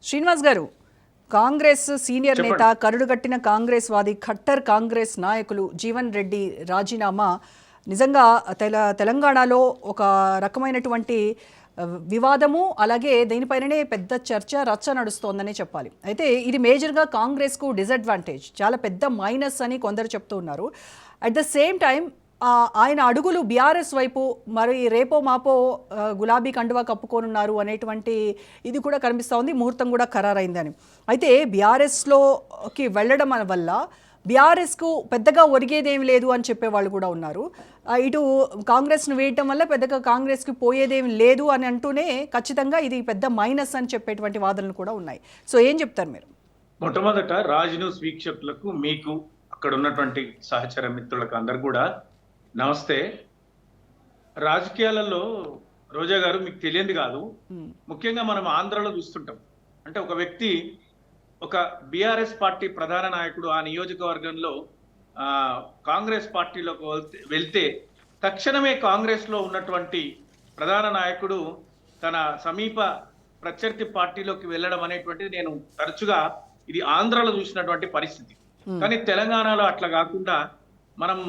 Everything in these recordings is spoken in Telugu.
శ్రీనివాస్ గారు, కాంగ్రెస్ సీనియర్ నేత, చెప్పండి. కరుడుగట్టిన కాంగ్రెస్ వాది, ఖట్టర్ కాంగ్రెస్ నాయకులు జీవన్ రెడ్డి రాజీనామా నిజంగా తెలంగాణలో ఒక రకమైనటువంటి వివాదము, అలాగే దీనిపైననే పెద్ద చర్చ రచ్చ నడుస్తోందనే చెప్పాలి. అయితే ఇది మేజర్గా కాంగ్రెస్కు డిసడ్వాంటేజ్, చాలా పెద్ద మైనస్ అని కొందరు చెప్తూ ఉన్నారు. అట్ ద సేమ్ టైం ఆయన అడుగులు బీఆర్ఎస్ వైపు, మరి రేపో మాపో గులాబీ కండువా కప్పుకోనున్నారు అనేటువంటి ఇది కూడా కనిపిస్తూ ఉంది. ముహూర్తం కూడా ఖరారైందని. అయితే బీఆర్ఎస్లోకి వెళ్ళడం వల్ల బీఆర్ఎస్కు పెద్దగా ఒరిగేదేమి లేదు అని చెప్పేవాళ్ళు కూడా ఉన్నారు. ఇటు కాంగ్రెస్ను వేయటం వల్ల పెద్దగా కాంగ్రెస్కి పోయేదేమి లేదు అని అంటూనే ఖచ్చితంగా ఇది పెద్ద మైనస్ అని చెప్పేటువంటి వాదనలు కూడా ఉన్నాయి. సో ఏం చెప్తారు మీరు? మొట్టమొదట రాజ్ న్యూస్ వీక్షకులకు, మీకు అక్కడ ఉన్నటువంటి సహచర మిత్రులకు అందరు కూడా నమస్తే. రాజకీయాలలో రోజా గారు మీకు తెలియంది కాదు, ముఖ్యంగా మనం ఆంధ్రలో చూస్తుంటాం. అంటే ఒక వ్యక్తి ఒక బీఆర్ఎస్ పార్టీ ప్రధాన నాయకుడు ఆ నియోజకవర్గంలో కాంగ్రెస్ పార్టీలోకి వెళ్తే తక్షణమే కాంగ్రెస్ లో ఉన్నటువంటి ప్రధాన నాయకుడు తన సమీప ప్రత్యర్థి పార్టీలోకి వెళ్ళడం అనేటువంటిది నేను తరచుగా ఇది ఆంధ్రలో చూసినటువంటి పరిస్థితి. కానీ తెలంగాణలో అట్లా కాకుండా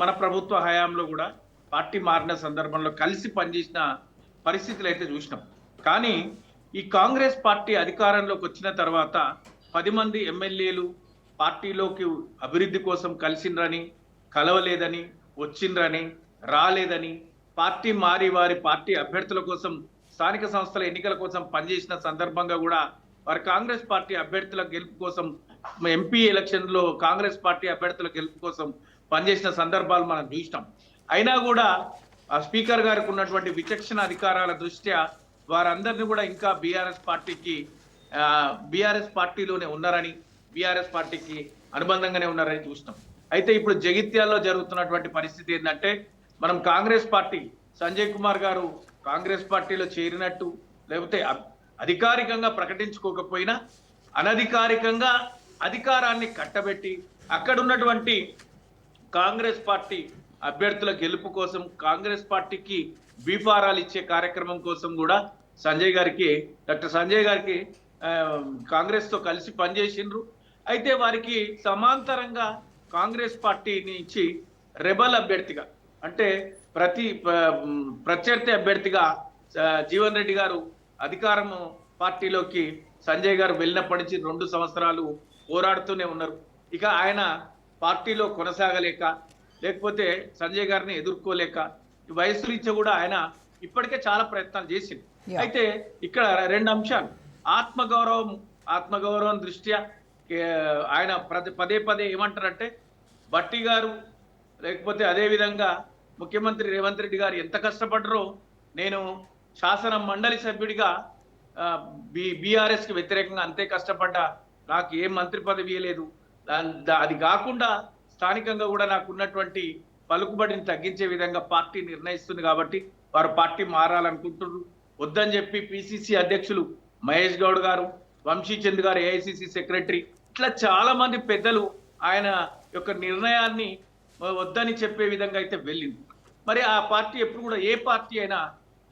మన ప్రభుత్వ హయాంలో కూడా పార్టీ మారిన సందర్భంలో కలిసి పనిచేసిన పరిస్థితులు అయితే చూసినాం. కానీ ఈ కాంగ్రెస్ పార్టీ అధికారంలోకి వచ్చిన తర్వాత 10 మంది ఎమ్మెల్యేలు పార్టీలోకి అభివృద్ధి కోసం కలిసిండ్రని, కలవలేదని, వచ్చిండ్రని, రాలేదని, పార్టీ మారి వారి పార్టీ అభ్యర్థుల కోసం, స్థానిక సంస్థల ఎన్నికల కోసం పనిచేసిన సందర్భంగా కూడా వారి కాంగ్రెస్ పార్టీ అభ్యర్థుల గెలుపు కోసం, ఎంపీ ఎలక్షన్ లో కాంగ్రెస్ పార్టీ అభ్యర్థుల గెలుపు కోసం పనిచేసిన సందర్భాలు మనం చూసినాం. అయినా కూడా స్పీకర్ గారికి ఉన్నటువంటి విచక్షణ అధికారాల దృష్ట్యా వారందరినీ కూడా ఇంకా బీఆర్ఎస్ పార్టీలోనే ఉన్నారని, బీఆర్ఎస్ పార్టీకి అనుబంధంగానే ఉన్నారని చూసినాం. అయితే ఇప్పుడు జగిత్యాల్లో జరుగుతున్నటువంటి పరిస్థితి ఏంటంటే, మనం కాంగ్రెస్ పార్టీ సంజయ్ కుమార్ గారు కాంగ్రెస్ పార్టీలో చేరినట్టు, లేకపోతే అధికారికంగా ప్రకటించుకోకపోయినా అనధికారికంగా అధికారాన్ని కట్టబెట్టి అక్కడ ఉన్నటువంటి కాంగ్రెస్ పార్టీ అభ్యర్థుల గెలుపు కోసం, కాంగ్రెస్ పార్టీకి బీఫారాలు ఇచ్చే కార్యక్రమం కోసం కూడా డాక్టర్ సంజయ్ గారికి కాంగ్రెస్ తో కలిసి పనిచేసిండ్రు. అయితే వారికి సమాంతరంగా కాంగ్రెస్ పార్టీ నుంచి రెబల్ అభ్యర్థిగా, అంటే ప్రత్యర్థి అభ్యర్థిగా జీవన్ రెడ్డి గారు అధికారం పార్టీలోకి సంజయ్ గారు వెళ్ళినప్పటి నుంచి 2 సంవత్సరాలు పోరాడుతూనే ఉన్నారు. ఇక ఆయన పార్టీలో కొనసాగలేక, లేకపోతే సంజయ్ గారిని ఎదుర్కోలేక, వయసు రీత్యా కూడా ఆయన ఇప్పటికే చాలా ప్రయత్నాలు చేసింది. అయితే ఇక్కడ 2 అంశాలు. ఆత్మగౌరవం దృష్ట్యా ఆయన పదే ఏమంటారంటే, భట్టి గారు లేకపోతే అదే విధంగా ముఖ్యమంత్రి రేవంత్ రెడ్డి గారు ఎంత కష్టపడ్డారో, నేను శాసన మండలి సభ్యుడిగా బీఆర్ఎస్ కి వ్యతిరేకంగా అంతే కష్టపడ్డా, నాకు ఏ మంత్రి పదవి ఇవ్వలేదు, అది కాకుండా స్థానికంగా కూడా నాకు ఉన్నటువంటి పలుకుబడిని తగ్గించే విధంగా పార్టీ నిర్ణయిస్తుంది కాబట్టి వారు పార్టీ మారాలనుకుంటున్నారు. వద్దని చెప్పి పిసిసి అధ్యక్షులు మహేష్ గౌడ్ గారు, వంశీచంద్ గారు ఏఐసిసి సెక్రటరీ, ఇట్లా చాలా మంది పెద్దలు ఆయన యొక్క నిర్ణయాన్ని వద్దని చెప్పే విధంగా అయితే వెళ్ళింది. మరి ఆ పార్టీ ఎప్పుడు కూడా, ఏ పార్టీ అయినా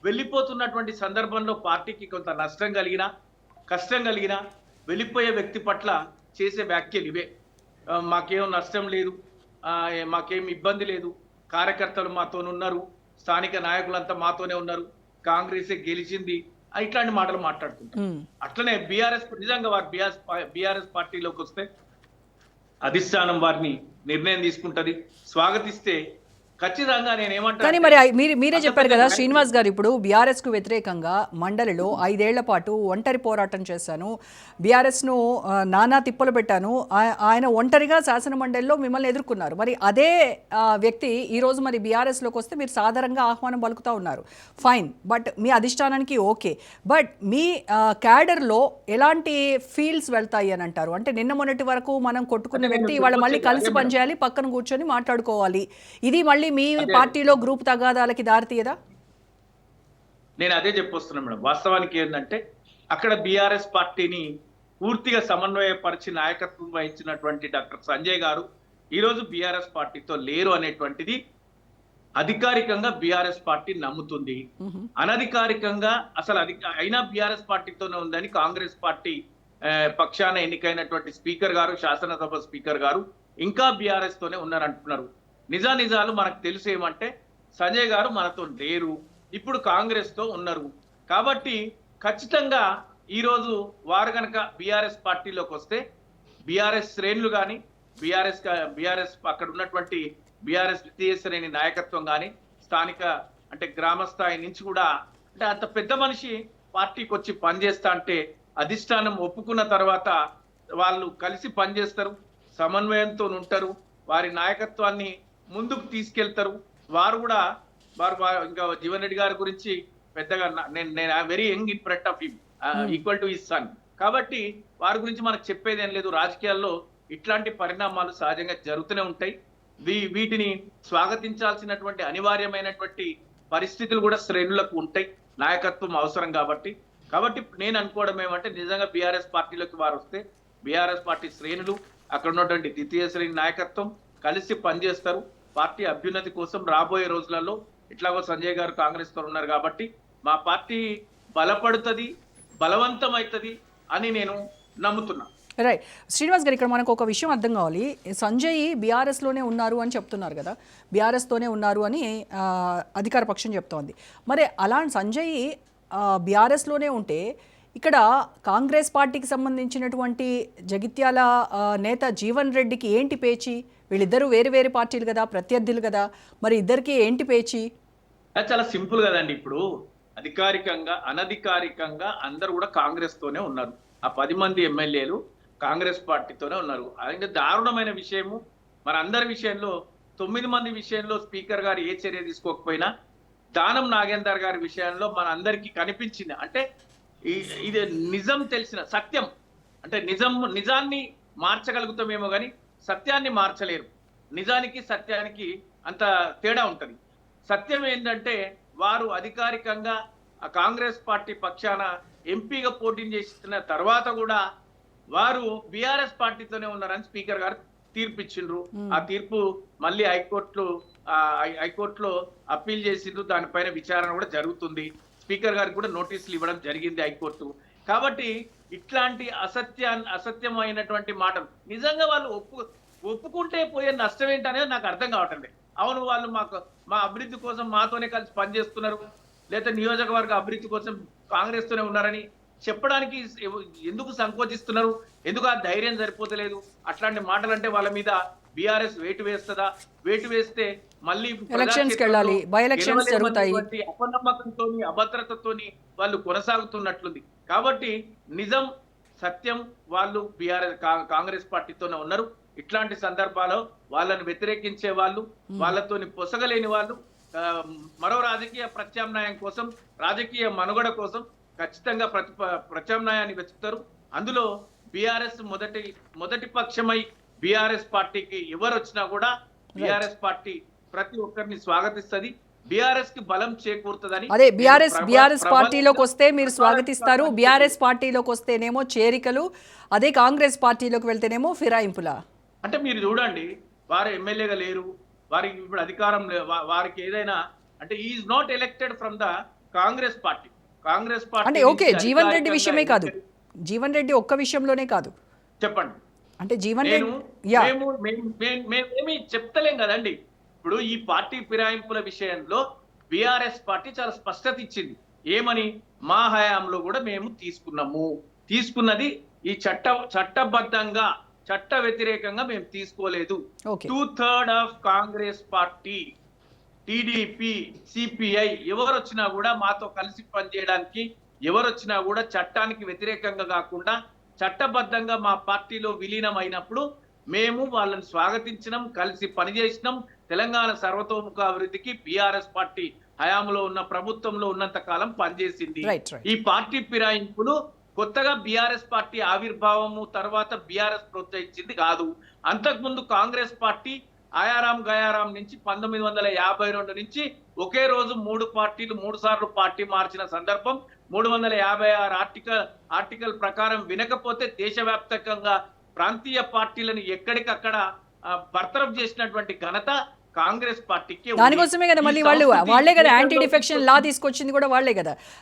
వెళ్ళిపోతున్నటువంటి సందర్భంలో పార్టీకి కొంత నష్టం కలిగినా, కష్టం కలిగినా వెళ్ళిపోయే వ్యక్తి పట్ల చేసే వ్యాఖ్యలు ఇవే. మాకేం నష్టం లేదు, మాకేం ఇబ్బంది లేదు, కార్యకర్తలు మాతోనున్నారు, స్థానిక నాయకులంతా మాతోనే ఉన్నారు, కాంగ్రెసే గెలిచింది, ఇట్లాంటి మాటలు మాట్లాడుకుంటారు. అట్లనే నిజంగా వారు బీఆర్ఎస్ పార్టీలోకి వస్తే అధిష్టానం వారిని నిర్ణయం తీసుకుంటది, స్వాగతిస్తే ఖచ్చితంగా నేనేమంటా. కానీ మరి మీరే చెప్పారు కదా శ్రీనివాస్ గారు, ఇప్పుడు బీఆర్ఎస్ కు వ్యతిరేకంగా మండలిలో 5 ఏళ్ల పాటు ఒంటరి పోరాటం చేశాను, బీఆర్ఎస్ ను నానా తిప్పలు పెట్టాను, ఆయన ఒంటరిగా శాసన మండలిలో మిమ్మల్ని ఎదుర్కొన్నారు. మరి అదే వ్యక్తి ఈ రోజు మరి బీఆర్ఎస్ లోకి వస్తే మీరు సాధారణంగా ఆహ్వానం పలుకుతా ఉన్నారు, ఫైన్, బట్ మీ అధిష్టానానికి ఓకే, బట్ మీ క్యాడర్ లో ఎలాంటి ఫీల్డ్స్ వెళ్తాయి అని అంటారు? అంటే నిన్న మొన్నటి వరకు మనం కొట్టుకున్న వ్యక్తి ఇవాళ మళ్ళీ కలిసి పనిచేయాలి, పక్కన కూర్చొని మాట్లాడుకోవాలి, ఇది మళ్ళీ మీ పార్టీలో గ్రూప్ తగాదాలకి దారితీయదా? నేను అదే చెప్పొస్తున్నా మేడం. వాస్తవానికి ఏంటంటే, అక్కడ బీఆర్ఎస్ పార్టీని పూర్తిగా సమన్వయపరిచి నాయకత్వం వహించినటువంటి డాక్టర్ సంజయ్ గారు ఈరోజు బీఆర్ఎస్ పార్టీతో లేరు అనేటువంటిది అధికారికంగా బీఆర్ఎస్ పార్టీ నమ్ముతుంది. అనధికారికంగా అసలు అయినా బీఆర్ఎస్ పార్టీతోనే ఉందని కాంగ్రెస్ పార్టీ పక్షాన ఎన్నికైనటువంటి స్పీకర్ గారు, శాసనసభ స్పీకర్ గారు ఇంకా బీఆర్ఎస్ తోనే ఉన్నారంటున్నారు. నిజాలు మనకు తెలుసు ఏమంటే సంజయ్ గారు మనతో లేరు, ఇప్పుడు కాంగ్రెస్ తో ఉన్నారు. కాబట్టి ఖచ్చితంగా ఈరోజు వారు గనక బీఆర్ఎస్ పార్టీలోకి వస్తే బీఆర్ఎస్ శ్రేణులు కానీ బీఆర్ఎస్ అక్కడ ఉన్నటువంటి బీఆర్ఎస్ ద్వితీయ శ్రేణి నాయకత్వం కానీ స్థానిక అంటే గ్రామ స్థాయి నుంచి కూడా అంటే అంత పెద్ద మనిషి పార్టీకి వచ్చి పనిచేస్తా అంటే అధిష్టానం ఒప్పుకున్న తర్వాత వాళ్ళు కలిసి పనిచేస్తారు, సమన్వయంతో ఉంటారు, వారి నాయకత్వాన్ని ముందుకు తీసుకెళ్తారు. వారు కూడా ఇంకా జీవన్ రెడ్డి గారి గురించి పెద్దగా నేను very young in front of him equal to his son. కాబట్టి వారి గురించి మనకు చెప్పేది ఏం లేదు. రాజకీయాల్లో ఇట్లాంటి పరిణామాలు సహజంగా జరుగుతూనే ఉంటాయి. వీటిని స్వాగతించాల్సినటువంటి అనివార్యమైనటువంటి పరిస్థితులు కూడా శ్రేణులకు ఉంటాయి. నాయకత్వం అవసరం కాబట్టి నేను అనుకోవడం ఏమంటే నిజంగా బీఆర్ఎస్ పార్టీలోకి వారు వస్తే బీఆర్ఎస్ పార్టీ శ్రేణులు అక్కడ ఉన్నటువంటి ద్వితీయ శ్రేణి నాయకత్వం కలిసి పనిచేస్తారు. పార్టీ అభ్యున్నతి కోసం రాబోయే రోజులలో ఇట్లాగో సంజయ్ గారు కాంగ్రెస్ తో ఉన్నారు కాబట్టి మా పార్టీ బలపడుతుంది, బలవంతమవుతుంది అని నేను నమ్ముతున్నా. రైట్ శ్రీనివాస్ గారు, ఇక్కడ మనకు ఒక విషయం అర్థం కావాలి. సంజయ్ బీఆర్ఎస్లోనే ఉన్నారు అని చెప్తున్నారు కదా, బీఆర్ఎస్తోనే ఉన్నారు అని అధికార పక్షం చెప్తోంది. మరి అలాంటి సంజయ్ బీఆర్ఎస్లోనే ఉంటే ఇక్కడ కాంగ్రెస్ పార్టీకి సంబంధించినటువంటి జగిత్యాల నేత జీవన్ రెడ్డికి ఏంటి పేచి? వీళ్ళిద్దరూ వేరు వేరు పార్టీలు కదా, ప్రత్యర్థులు కదా, మరి ఇద్దరికి ఏంటి పేచి? అది చాలా సింపుల్ కదండి. ఇప్పుడు అధికారికంగా అనధికారికంగా అందరూ కూడా కాంగ్రెస్ తోనే ఉన్నారు. ఆ 10 మంది ఎమ్మెల్యేలు కాంగ్రెస్ పార్టీతోనే ఉన్నారు. అది దారుణమైన విషయము. మన అందరి విషయంలో 9 మంది విషయంలో స్పీకర్ గారు ఏ చర్య తీసుకోకపోయినా దానం నాగేందర్ గారి విషయంలో మన అందరికీ కనిపించింది. అంటే ఇది నిజం తెలిసిన సత్యం. అంటే నిజాన్ని మార్చగలుగుతామేమో కానీ సత్యాన్ని మార్చలేరు. నిజానికి సత్యానికి అంత తేడా ఉంటది. సత్యం ఏంటంటే వారు అధికారికంగా కాంగ్రెస్ పార్టీ పక్షాన ఎంపీగా పోటీ చేసిన తర్వాత కూడా వారు బీఆర్ఎస్ పార్టీతోనే ఉన్నారని స్పీకర్ గారు తీర్పిచ్చిండ్రు. ఆ తీర్పు మళ్ళీ హైకోర్టులో అప్పీల్ చేసిండ్రు. దానిపైన విచారణ కూడా జరుగుతుంది. స్పీకర్ గారికి కూడా నోటీసులు ఇవ్వడం జరిగింది హైకోర్టు. కాబట్టి ఇట్లాంటి అసత్యమైనటువంటి మాటలు నిజంగా వాళ్ళు ఒప్పుకుంటే పోయే నష్టం ఏంటనేది నాకు అర్థం కావటం లేదు. అవును, వాళ్ళు మా అభివృద్ధి కోసం మాతోనే కలిసి పనిచేస్తున్నారు, లేదా నియోజకవర్గ అభివృద్ధి కోసం కాంగ్రెస్ తోనే ఉన్నారని చెప్పడానికి ఎందుకు సంకోచిస్తున్నారు? ఎందుకు ఆ ధైర్యం సరిపోతలేదు? అట్లాంటి మాటలు అంటే వాళ్ళ మీద బీఆర్ఎస్ వేటు వేస్తుందా? వేటు వేస్తే మళ్ళీ ఎలక్షన్స్ వెళ్ళాలి, బై ఎలక్షన్స్ జరుగుతాయి. అపనమ్మకంతో అభద్రతతోని వాళ్ళు కొనసాగుతున్నట్లుంది. కాబట్టి నిజం సత్యం వాళ్ళు కాంగ్రెస్ పార్టీతోనే ఉన్నారు. ఇట్లాంటి సందర్భాల్లో వాళ్ళని వ్యతిరేకించే వాళ్ళు, వాళ్ళతోని పొసగలేని వాళ్ళు మరో రాజకీయ ప్రత్యామ్నాయం కోసం, రాజకీయ మనుగడ కోసం ఖచ్చితంగా ప్రత్యామ్నాయాన్ని వెతుకుతారు. అందులో బీఆర్ఎస్ మొదటి పక్షమై బీఆర్ఎస్ పార్టీకి ఎవరు వచ్చినా కూడా బీఆర్ఎస్ పార్టీ ప్రతి ఒక్కరిని స్వాగతిస్తుంది. బీఆర్ఎస్ కి బలం చేకూరుతుందని. అదే బీఆర్ఎస్ పార్టీలోకి వస్తే మీరు స్వాగతిస్తారు, బీఆర్ఎస్ పార్టీలోకి వస్తేనేమో చేరికలు, అదే కాంగ్రెస్ పార్టీలోకి వెళ్తేనేమో ఫిరాయింపులా? అంటే మీరు చూడండి, వారు ఎమ్మెల్యేగా లేరు, వారికి ఇప్పుడు అధికారం వారికి ఏదైనా అంటే is not elected from the Congress party. అంటే ఓకే, జీవన్ రెడ్డి విషయమే కాదు, జీవన్ రెడ్డి ఒక్క విషయంలోనే కాదు, చెప్పండి. అంటే జీవన్ రెడ్డి మేమేమి చెప్తలేం కదండి. ఇప్పుడు ఈ పార్టీ ఫిరాయింపుల విషయంలో బీఆర్ఎస్ పార్టీ చాలా స్పష్టత ఇచ్చింది. ఏమని? మా హయాంలో కూడా మేము తీసుకున్నది ఈ చట్టబద్ధంగా, చట్ట వ్యతిరేకంగా మేము తీసుకోలేదు. 2/3 of Congress party, TDP, CPI ఎవరు వచ్చినా కూడా మాతో కలిసి పనిచేయడానికి, ఎవరు వచ్చినా కూడా చట్టానికి వ్యతిరేకంగా కాకుండా చట్టబద్ధంగా మా పార్టీలో విలీనం అయినప్పుడు మేము వాళ్ళని స్వాగతించినాం, కలిసి పనిచేసినాం. తెలంగాణ సర్వతోముఖ అభివృద్ధికి బీఆర్ఎస్ పార్టీ హయాంలో ఉన్న ప్రభుత్వంలో ఉన్నంత కాలం పనిచేసింది. ఈ పార్టీ ఫిరాయింపులు కొత్తగా బీఆర్ఎస్ పార్టీ ఆవిర్భావము తర్వాత బీఆర్ఎస్ ప్రోత్సహించింది కాదు. అంతకుముందు కాంగ్రెస్ పార్టీ ఆయారాం గయారాం నుంచి 1952 నుంచి ఒకే రోజు 3 పార్టీలు 3 సార్లు పార్టీ మార్చిన సందర్భం. 356 ఆర్టికల్ ప్రకారం వినకపోతే దేశవ్యాప్తంగా ప్రాంతీయ పార్టీలను ఎక్కడికక్కడ బర్తరఫ్ చేసినటువంటి ఘనత కాంగ్రెస్ పార్టీకి. దానికోసమే కదా మళ్ళీ వాళ్ళే కదా యాంటీ డిఫెక్షన్ లా తీసుకొచ్చింది కూడా వాళ్ళే కదా.